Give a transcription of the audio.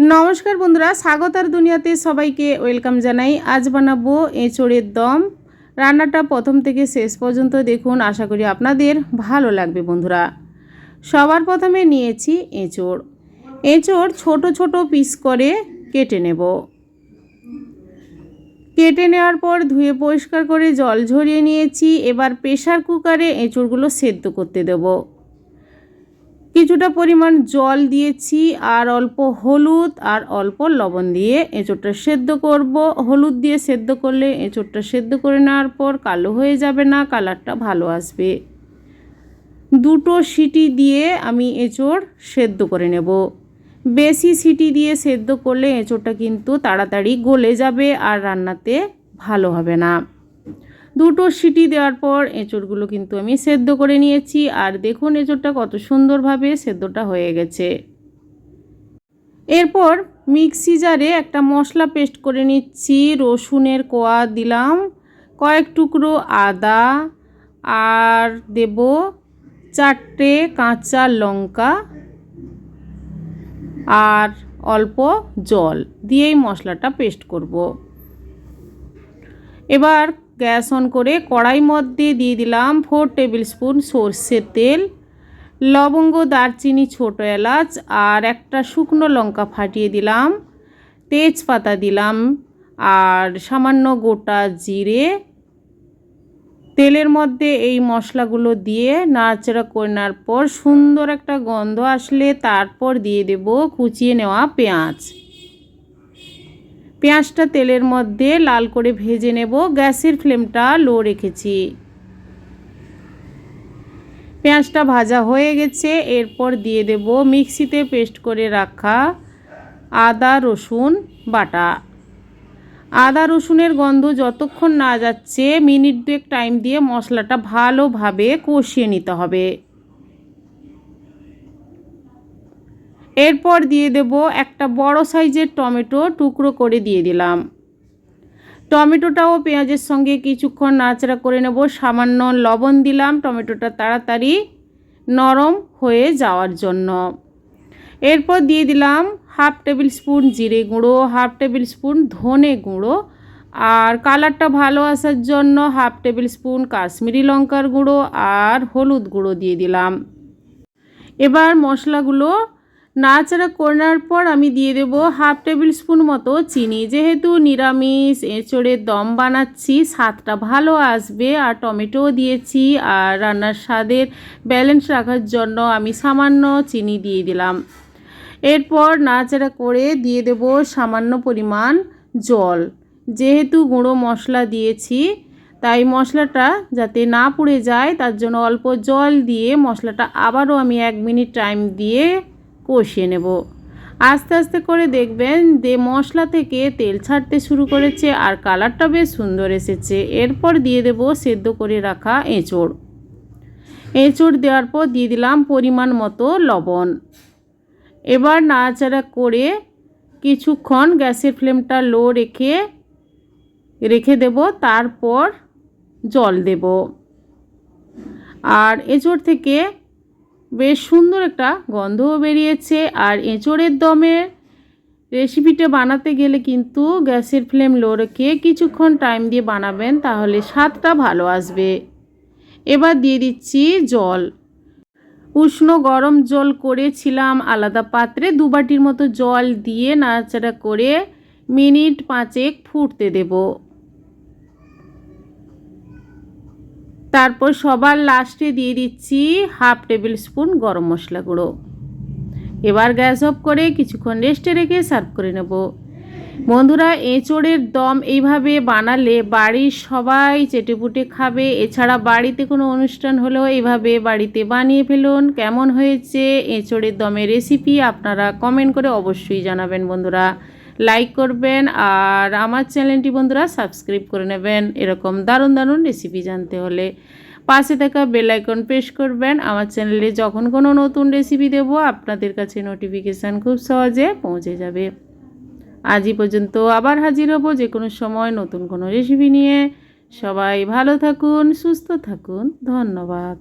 নমস্কার বন্ধুরা, স্বাগতার দুনিয়াতে সবাইকে ওয়েলকাম জানাই। আজ বানাবো এঁচোড়ের দম। রান্নাটা প্রথম থেকে শেষ পর্যন্ত দেখুন, আশা করি আপনাদের ভালো লাগবে বন্ধুরা। সবার প্রথমে নিয়েছি এঁচোড়। এঁচোড় ছোট ছোট পিস করে কেটে নেব। কেটে নেওয়ার পর ধুয়ে পরিষ্কার করে জল ঝরিয়ে নিয়েছি। এবার প্রেসার কুকারে এঁচোড়গুলো সেদ্ধ করতে দেবো। কিছুটা পরিমাণ জল দিয়েছি আর অল্প হলুদ আর অল্প লবণ দিয়ে এঁচোড়টা সেদ্ধ করব। হলুদ দিয়ে সেদ্ধ করলে এঁচোড়টা সেদ্ধ করে নেওয়ার পর কালো হয়ে যাবে না, কালারটা ভালো আসবে। দুটো সিটি দিয়ে আমি এঁচোড় সেদ্ধ করে নেব। বেশি সিটি দিয়ে সেদ্ধ করলে এঁচোড়টা কিন্তু তাড়াতাড়ি গলে যাবে আর রান্নাতে ভালো হবে না। দুটো সিটি দেওয়ার পর এঁচোড়গুলো কিন্তু আমি সেদ্ধ করে নিয়েছি। আর দেখুন এঁচোড়টা কত সুন্দরভাবে সেদ্ধটা হয়ে গেছে। এরপর মিক্সি জারে একটা মশলা পেস্ট করে নিচ্ছি। রসুনের কোয়া দিলাম, কয়েক টুকরো আদা, আর দেব 4টে কাঁচা লঙ্কা আর অল্প জল দিয়েই মশলাটা পেস্ট করব। এবার গ্যাস অন করে কড়াই মধ্যে দিয়ে দিলাম 4 টেবিল স্পুন সর্ষের তেল, লবঙ্গ, দারচিনি, ছোটো এলাচ আর একটা শুকনো লঙ্কা ফাটিয়ে দিলাম, তেজপাতা দিলাম আর সামান্য গোটা জিরে। তেলের মধ্যে এই মশলাগুলো দিয়ে নাড়াচাড়া করে নেওয়ার পর সুন্দর একটা গন্ধ আসলে তারপর দিয়ে দেব কুচিয়ে নেওয়া পেঁয়াজ। পেঁয়াজটা তেলের মধ্যে লাল করে ভেজে নেব। গ্যাসের ফ্লেমটা লো রেখেছি। পেঁয়াজটা ভাজা হয়ে গেছে। এরপর দিয়ে দেব মিক্সিতে পেস্ট করে রাখা আদা রসুন বাটা। আদা রসুনের গন্ধ যতক্ষণ না যাচ্ছে মিনিট 2 টাইম দিয়ে মশলাটা ভালোভাবে কষিয়ে নিতে হবে। এরপর দিয়ে দেব একটা বড় সাইজের টমেটো টুকরো করে দিয়ে দিলাম। টমেটোটাও পেঁয়াজের সঙ্গে কিছুক্ষণ নাড়াচাড়া করে নেব। সামান্য লবণ দিলাম টমেটোটা তাড়াতাড়ি নরম হয়ে যাওয়ার জন্য। এরপর দিয়ে দিলাম 1/2 টেবিল স্পুন জিরে গুঁড়ো, 1/2 টেবিল স্পুন ধনে গুঁড়ো আর কালারটা ভালো আসার জন্য 1/2 টেবিল স্পুন কাশ্মীরি লঙ্কার গুঁড়ো আর হলুদ গুঁড়ো দিয়ে দিলাম। এবার মশলাগুলো নাড়াচাড়া করে নেওয়ার পর আমি দিয়ে দেব 1/2 টেবিল স্পুন মতো চিনি। যেহেতু নিরামিষ এঁচোড়ের দম বানাচ্ছি, স্বাদটা ভালো আসবে আর টমেটোও দিয়েছি আর রান্নার স্বাদের ব্যালেন্স রাখার জন্য আমি সামান্য চিনি দিয়ে দিলাম। এরপর নাড়াচাড়া করে দিয়ে দেব সামান্য পরিমাণ জল। যেহেতু গুঁড়ো মশলা দিয়েছি তাই মশলাটা যাতে না পুড়ে যায় তার জন্য অল্প জল দিয়ে মশলাটা আবারও আমি 1 মিনিট টাইম দিয়ে কষিয়ে নেব। আস্তে আস্তে করে দেখবেন যে মশলা থেকে তেল ছাড়তে শুরু করেছে আর কালারটা বেশ সুন্দর এসেছে। এরপর দিয়ে দেব সেদ্ধ করে রাখা এঁচোড়। এঁচোড় দেওয়ার পর দিয়ে দিলাম পরিমাণ মতো লবণ। এবার নাড়াচাড়া করে কিছুক্ষণ গ্যাসের ফ্লেমটা লো রেখে দেব। তারপর জল দেব। আর এঁচোড় থেকে বেশ সুন্দর একটা গন্ধও বেরিয়েছে। আর এঁচোড়ের দমের রেসিপিটা বানাতে গেলে কিন্তু গ্যাসের ফ্লেম লো রেখে কিছুক্ষণ টাইম দিয়ে বানাবেন, তাহলে স্বাদটা ভালো আসবে। এবার দিয়ে দিচ্ছি জল। উষ্ণ গরম জল করেছিলাম আলাদা পাত্রে, 2 বাটির মতো জল দিয়ে নাড়াচাড়া করে মিনিট 5 ফুটতে দেব। তারপর সবার লাস্টে দিয়ে দিচ্ছি 1/2 টেবিল স্পুন গরম মশলা গুঁড়ো। এবার গ্যাস অফ করে কিছুক্ষণ রেস্টে রেখে সার্ভ করে নেব। বন্ধুরা, এঁচোড়ের দম এইভাবে বানালে বাড়ির সবাই চেটেপুটে খাবে। এছাড়া বাড়িতে কোনো অনুষ্ঠান হলেও এইভাবে বাড়িতে বানিয়ে ফেলুন। কেমন হয়েছে এঁচোড়ের দমের রেসিপি আপনারা কমেন্ট করে অবশ্যই জানাবেন বন্ধুরা। লাইক করবেন আর আমার চ্যানেলটি বন্ধুরা সাবস্ক্রাইব করে নেবেন এরকম দারুণ দারুণ রেসিপি জানতে হলে। পাশে থাকা বেল আইকন প্রেস করবেন। আমার চ্যানেলে যখন কোনো নতুন রেসিপি দেব আপনাদের কাছে নোটিফিকেশান খুব সহজে পৌঁছে যাবে। আজই পর্যন্ত আবার হাজির হব যে কোনো সময় নতুন কোনো রেসিপি নিয়ে। সবাই ভালো থাকুন, সুস্থ থাকুন। ধন্যবাদ।